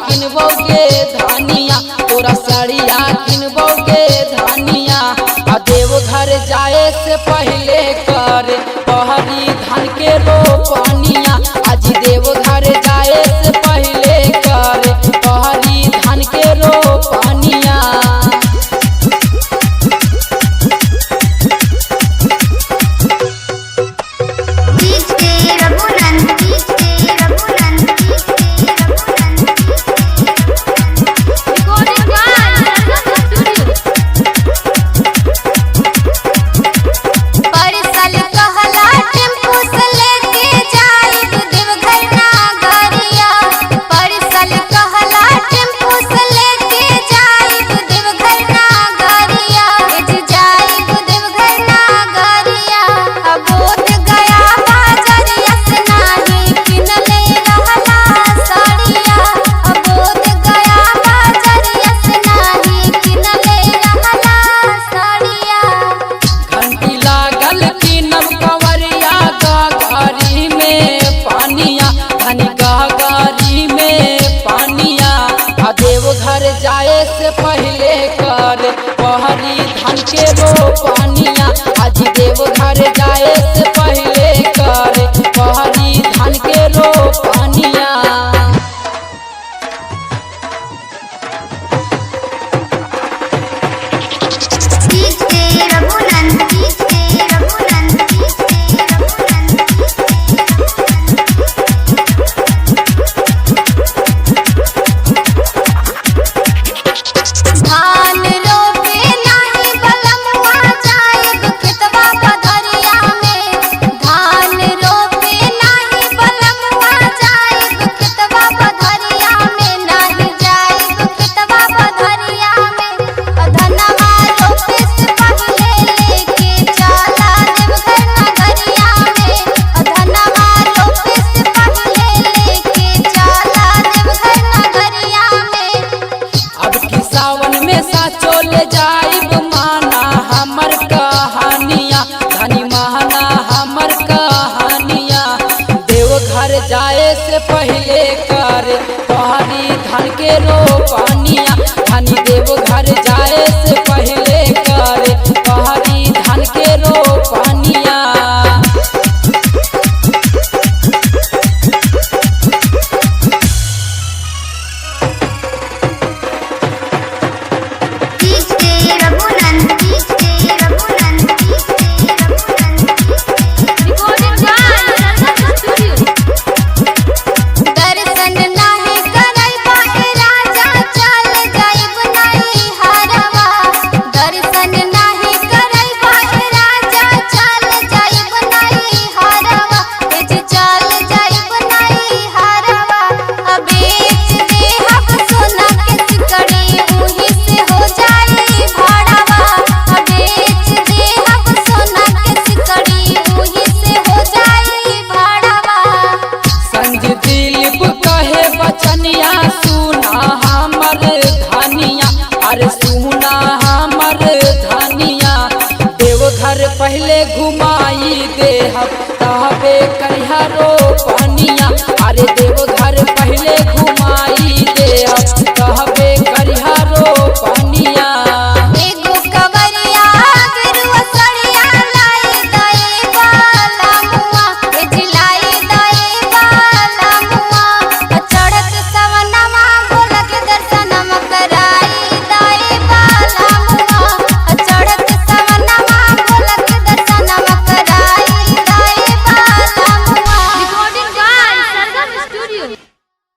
किनबोगे धानिया, तोरा साड़िया किनबोगे धानिया। देवघर जाए से पहले कर पहली धान के रोपनिया, आज देवघर जाए से पहले कर पहली धान के रोपनिया। देवघर जाए से पहले कर पहली धान के रोपनिया, आज देवघर जाए से पहले कर पहली धान के रोपनिया। चले जाइब माना हमर कहानिया, धनी माना हमर कहानिया। देवघर जाए से पहले कर पहली धान के रोपनिया, धनी देवघर जाए से पहले कर पहली धान के रोपनिया। सुना हमर धनिया, देवघर पहले घुमाई दे तबे करिया रो